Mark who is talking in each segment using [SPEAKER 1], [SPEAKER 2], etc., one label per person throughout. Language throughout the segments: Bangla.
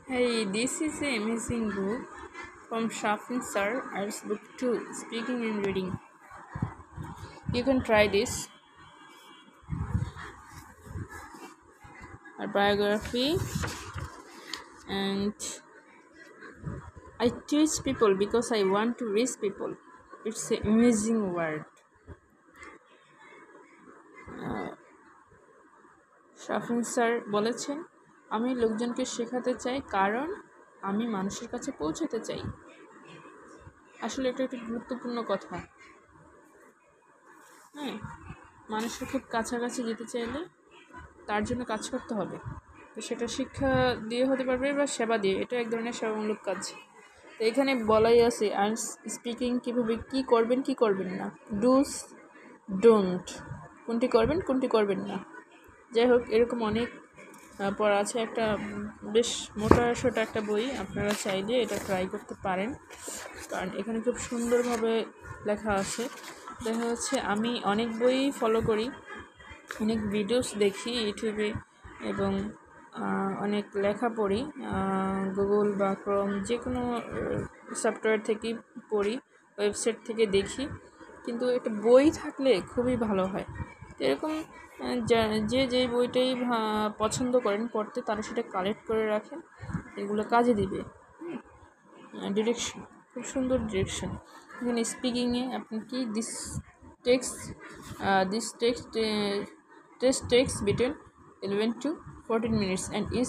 [SPEAKER 1] Hey, this is an amazing book from Shafin Sir, Arts Book 2, Speaking and Reading. You can try this. A biography, and I teach people because I want to reach people. It's an amazing word. Shafin sir বলেছেন, আমি লোকজনকে শেখাতে চাই কারণ আমি মানুষের কাছে পৌঁছাতে চাই। আসলে এটা একটা গুরুত্বপূর্ণ কথা। হ্যাঁ, মানুষের খুব কাছাকাছি যেতে চাইলে তার জন্য কাজ করতে হবে। তো সেটা শিক্ষা দিয়ে হতে পারবে বা সেবা দিয়ে, এটা এক ধরনের সেবামূলক কাজ। তো এখানে বলাই আছে আর্টস স্পিকিং কীভাবে কী করবেন কী করবেন না, ডুস ডোন্ট, কোনটি করবেন কোনটি করবেন না। যাই হোক, এরকম অনেক পড়া আছে। একটা বেশ মোটা সোটা একটা বই, আপনারা চাইলে এটা ট্রাই করতে পারেন, কারণ এখানে খুব সুন্দরভাবে লেখা আছে। দেখা যাচ্ছে আমি অনেক বই ফলো করি, অনেক ভিডিওস দেখি ইউটিউবে, এবং অনেক লেখা পড়ি গুগল বা ক্রোম যে কোনো সফটওয়্যার থেকেই পড়ি, ওয়েবসাইট থেকে দেখি, কিন্তু একটা বই থাকলে খুবই ভালো হয়। এরকম যে যেই বইটাই পছন্দ করেন পড়তে, তারা সেটা কালেক্ট করে রাখেন, এগুলো কাজে দিবে। ডিরেকশন, খুব সুন্দর ডিরেকশন। এখানে স্পিকিংয়ে আপনি কি this text text between 11 to 14 minutes and is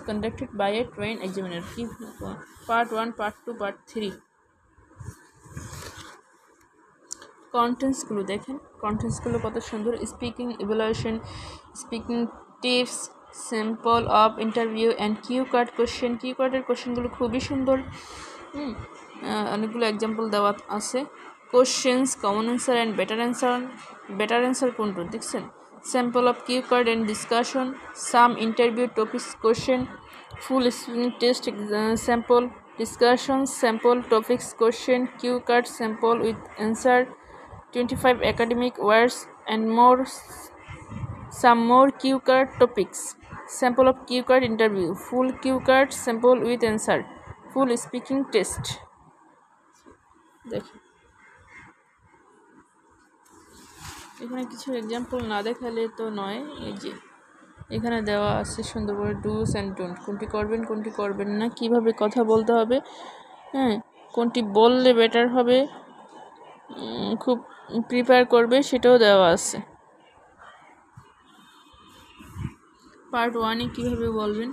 [SPEAKER 1] conducted by a trained examiner. Part 1, Part 2, Part 3. কন্টেন্টসগুলো দেখেন, কন্টেন্টসগুলো কত সুন্দর। Speaking evaluation, speaking tips, sample of interview and cue card question. Cue কার্ডের কোশ্চেনগুলো খুবই সুন্দর। অনেকগুলো এক্সাম্পল দেওয়া আছে। Questions, common answer and better answer কোনটা দেখছেন। Sample of cue card and discussion, some interview topics question, full speaking test sample, discussion sample, topics question, cue card sample with answer, 25 academic words and some more cue card topics, sample of cue card interview, full cue card sample with answer, full speaking test. দেখো এখানে কিছু এক্সাম্পল না দেখালে তো নয়। এই যে এখানে দেওয়া আছে সুন্দর করে ডুস অ্যান্ড ডোন্ট, কোনটি করবেন কোনটি করবেন না, কিভাবে কথা বলতে হবে, হ্যাঁ কোনটি বললে বেটার হবে, খুব প্রিপেয়ার করবে, সেটাও দেওয়া আছে। পার্ট 1-এ কীভাবে বলবেন,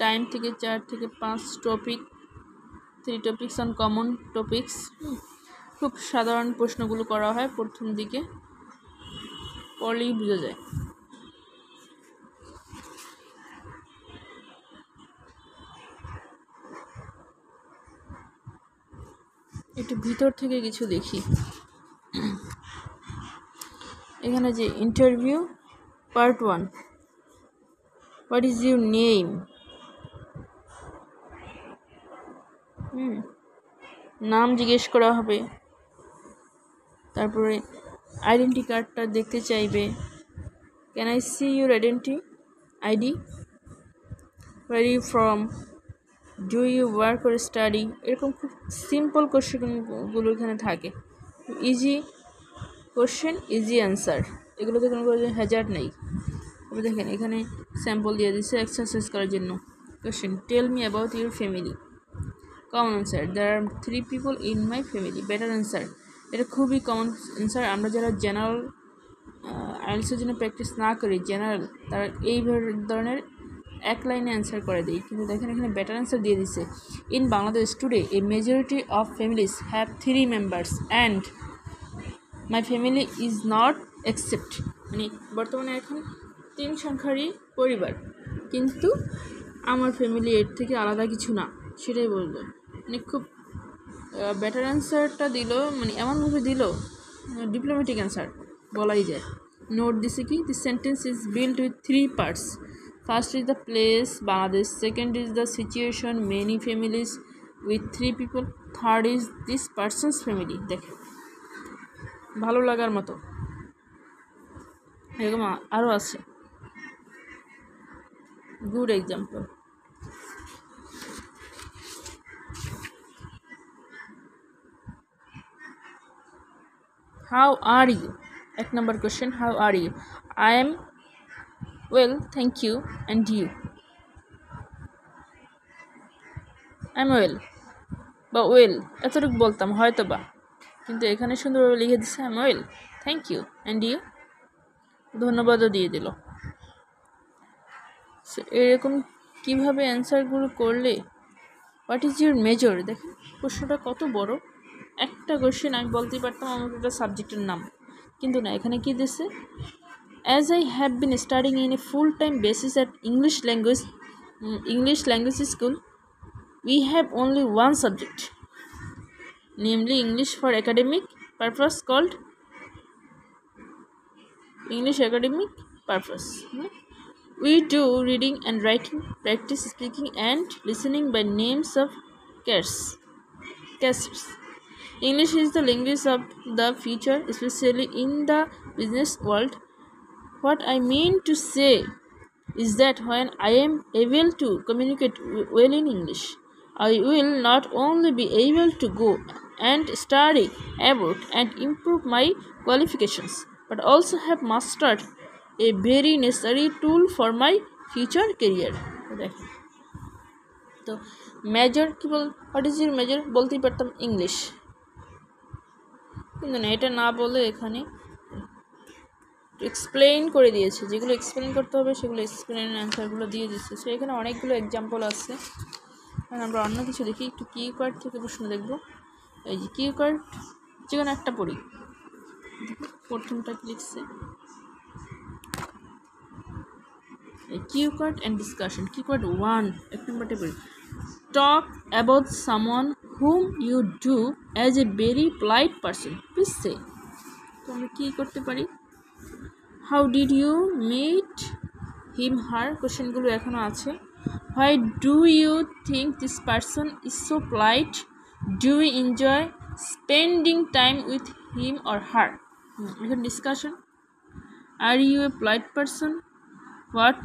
[SPEAKER 1] টাইম থেকে 4 থেকে 5 topic, 3 topics on common topics. খুব সাধারণ প্রশ্নগুলো করা হয় প্রথম দিকে, পড়লেই বোঝা যায়। একটু ভিতর থেকে কিছু দেখি। এখানে যে interview part 1, what is your name, নাম জিজ্ঞেস করা হবে। তারপরে আইডেন্টি কার্ডটা দেখতে চাইবে, can I see your ID, where you from, do you work or study. এরকম খুব সিম্পল কোশ্চেনগুলো এখানে থাকে। ইজি কোশ্চেন, ইজি অ্যান্সার, এগুলোতে কোনো হ্যাজার্ড নেই। তবে দেখেন এখানে স্যাম্পল দিয়ে দিচ্ছে এক্সারসাইজ করার জন্য। Question, tell me about your family. Common answer, there are 3 people in my family. Better answer, এটা খুবই কমন অ্যান্সার। আমরা যারা জেনারেল আইএলটিএসের জন্য প্র্যাকটিস না করি, জেনারেল, তারা এই ধরনের এক লাইনে অ্যান্সার করে দেয়। কিন্তু দেখেন এখানে বেটার অ্যান্সার দিয়ে দিছে, in Bangladesh today A majority of families have 3 members and my family is not accept. মানে বর্তমানে এখন 3 সংখ্যারই পরিবার, কিন্তু আমার ফ্যামিলি এর থেকে আলাদা কিছু না, সেটাই বললো। মানে খুব বেটার অ্যান্সারটা দিল, মানে এমনভাবে দিল, ডিপ্লোম্যাটিক অ্যান্সার বলাই যায়। নোট দিছে কি, this sentence is build with 3 parts. First is the place, Bangladesh. Second is the situation, many families with 3 people. Third is this person's family. দেখে ভালো লাগার মতো, এরকম আরও আছে good example. How are you? 1 নম্বর question, how are you? I am well, thank you, and you? I am well বা ওয়েল এতটুকু বলতাম হয়তো বা, কিন্তু এখানে সুন্দরভাবে লিখে দিচ্ছে I am well, thank you, and you? ধন্যবাদও দিয়ে দিল। এরকম কীভাবে অ্যান্সারগুলো করলে? What is your major? দেখেন প্রশ্নটা কত বড়। একটা কোশ্চেন আমি বলতেই পারতাম আমার একটা সাবজেক্টের নাম, কিন্তু না, এখানে কি দিচ্ছে? As I have been studying in a full time basis at English language school, we have only one subject, namely English for academic purpose, called English academic purpose. We do reading and writing, practice speaking and listening by names of casts. English is the language of the future, especially in the business world. What I mean to say is that when I am able to communicate well in English, I will not only be able to go and study abroad and improve my qualifications, but also have mastered a very necessary tool for my future career. তো মেজর কি বল? হোয়াট ইজ ইউর মেজর বলতেই পারতাম ইংলিশ, কিন্তু না, এটা না বলে এখানে এক্সপ্লেইন করে দিয়েছে। যেগুলো এক্সপ্লেইন করতে হবে সেগুলো এক্সপ্লেইন অ্যান্সারগুলো দিয়ে দিচ্ছে। সো এখানে অনেকগুলো এক্সাম্পল আছে। আমরা অন্য কিছু দেখি, একটু কিউ কার্ড থেকে প্রশ্ন দেখব। এই যে কিউ কার্ড, যে কোনো একটা পড়ি। প্রথমটা কি লিখছে? Cue card and discussion. Cue card 1, 1 নম্বরটা পড়ি। Talk about someone whom you do as a very polite person, please say. তো আমরা কী করতে পারি? How did you meet him her? কোশ্চেনগুলো এখনও আছে। Why do you think this person is so polite? Do you enjoy spending time with him or her? এখন discussion. Are you a polite person? What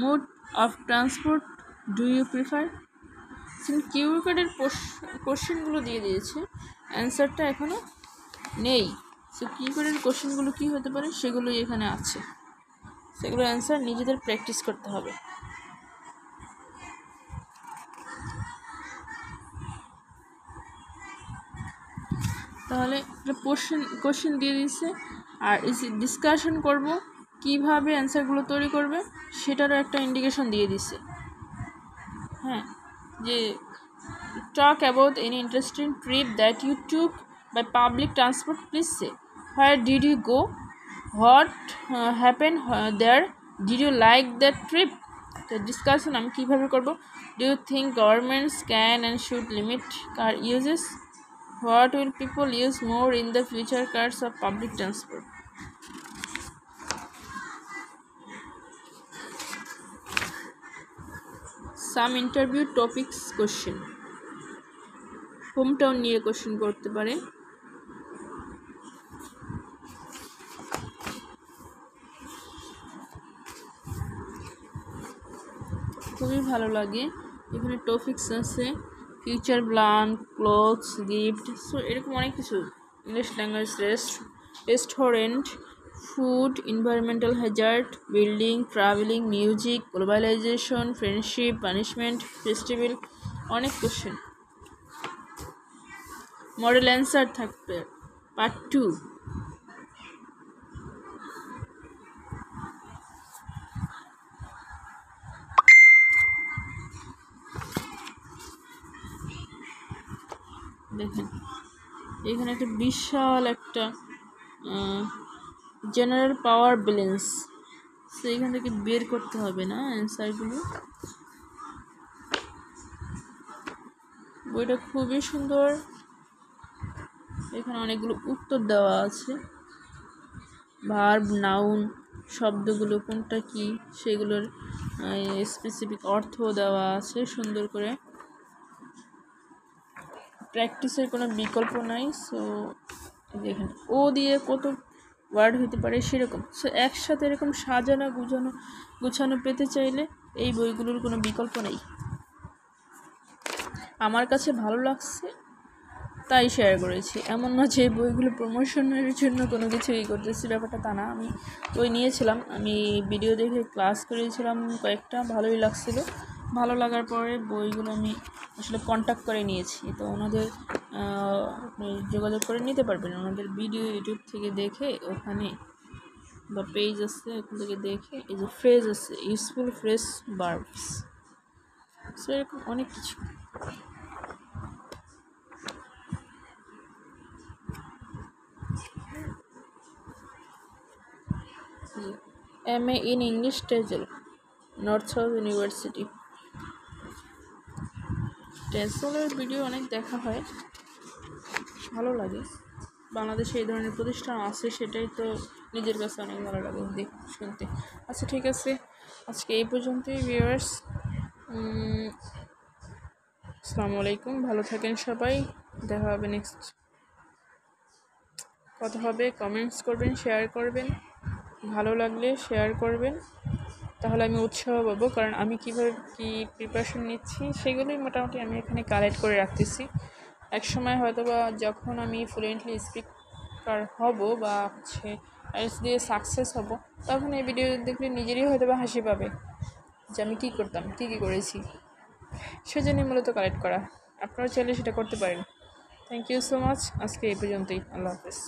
[SPEAKER 1] mode of transport do you prefer? Cue কার্ডের কোশ্চেনগুলো দিয়ে দিয়েছে, অ্যান্সারটা এখনও নেই। সো কিউ কার্ডের কোশ্চেনগুলো কী হতে পারে সেগুলোই এখানে আছে, সেগুলো অ্যান্সার নিজেদের প্র্যাকটিস করতে হবে। তাহলে কোশ্চেন দিয়ে দিচ্ছে, আর ডিসকাশন করব কিভাবে অ্যান্সারগুলো তৈরি করবে সেটারও একটা ইন্ডিকেশন দিয়ে দিচ্ছে। হ্যাঁ, যে talk about any interesting trip that you took by public transport, please say. Where did you go? What happen there? Did you like that trip? তো ডিসকাশন আমি কীভাবে করব? Do you think governments can and should limit car uses? What will people use more in the future, cars or public transport? Some interview topics question. Hometown নিয়ে কোশ্চেন করতে পারে। খুবই ভালো লাগে। এখানে টপিক্স আছে, future plan, clothes, gift, so এরকম অনেক কিছু। English language, restaurant, food, environmental hazard, building, travelling, music, globalisation, friendship, punishment, festival, অনেক কোশ্চেন। মডেল অ্যান্সার থাকবে পার্ট 2। দেখেন এখানে একটা বিশাল একটা জেনারেল পাওয়ার ব্যালেন্স, সো এখান থেকে বের করতে হবে না অ্যান্সারগুলো। বইটা খুবই সুন্দর, এখানে অনেকগুলো উত্তর দেওয়া আছে। ভার্ব, নাউন, শব্দগুলো কোনটা কি সেগুলোর স্পেসিফিক অর্থ দেওয়া আছে সুন্দর করে। প্র্যাকটিসের কোনো বিকল্প নাই। সো দেখেন ও দিয়ে কত ওয়ার্ড হতে পারে সেরকম। সো একসাথে এরকম সাজানো গুছানো পেতে চাইলে এই বইগুলোর কোনো বিকল্প নেই। আমার কাছে ভালো লাগছে তাই শেয়ার করেছি। এমন না যে বইগুলো প্রমোশনের জন্য কোনো কিছু করতেছি, ব্যাপারটা তা না। আমি বই নিয়েছিলাম, আমি ভিডিও দেখে ক্লাস করেছিলাম কয়েকটা, ভালোই লাগছিল। ভালো লাগার পরে বইগুলো আমি আসলে কন্ট্যাক্ট করে নিয়েছি। তো ওনাদের আপনি যোগাযোগ করে নিতে পারবেন, ওনাদের ভিডিও ইউটিউব থেকে দেখে, ওখানে বা পেজ আছে ওখান থেকে দেখে, এই যে ফ্রেজ আছে, ইউজফুল ফ্রেজ ভার্বস, সো এরকম অনেক কিছু। MA in English TESOL, North South University. টেসলের ভিডিও অনেক দেখা হয়, ভালো লাগে। বাংলাদেশে এই ধরনের প্রতিষ্ঠান আছে, সেটাই তো নিজের কাছে অনেক ভালো লাগে শুনতে। আচ্ছা ঠিক আছে, আজকে এই পর্যন্তই ভিউয়ার্স। আসসালামু আলাইকুম, ভালো থাকেন সবাই, দেখা হবে নেক্সট। কথা হবে, কমেন্টস করবেন, শেয়ার করবেন, ভালো লাগলে শেয়ার করবেন, তাহলে আমি উৎসাহ পাবো। কারণ আমি কীভাবে কী প্রিপারেশন নিচ্ছি সেগুলোই মোটামুটি আমি এখানে কালেক্ট করে রাখতেছি। এক সময় হয়তো বা যখন আমি ফ্লুয়েন্টলি স্পিকার হব বা আইএলটিএস দিয়ে সাকসেস হব, তখন এই ভিডিও দেখলে নিজেরই হয়তো বা হাসি পাবে যে আমি কী করতাম, কী করেছি। সেজন্যই মূলত কালেক্ট করা। আপনারা চাইলে সেটা করতে পারেন। Thank you so much. আজকে এই পর্যন্তই। আল্লাহ হাফেজ।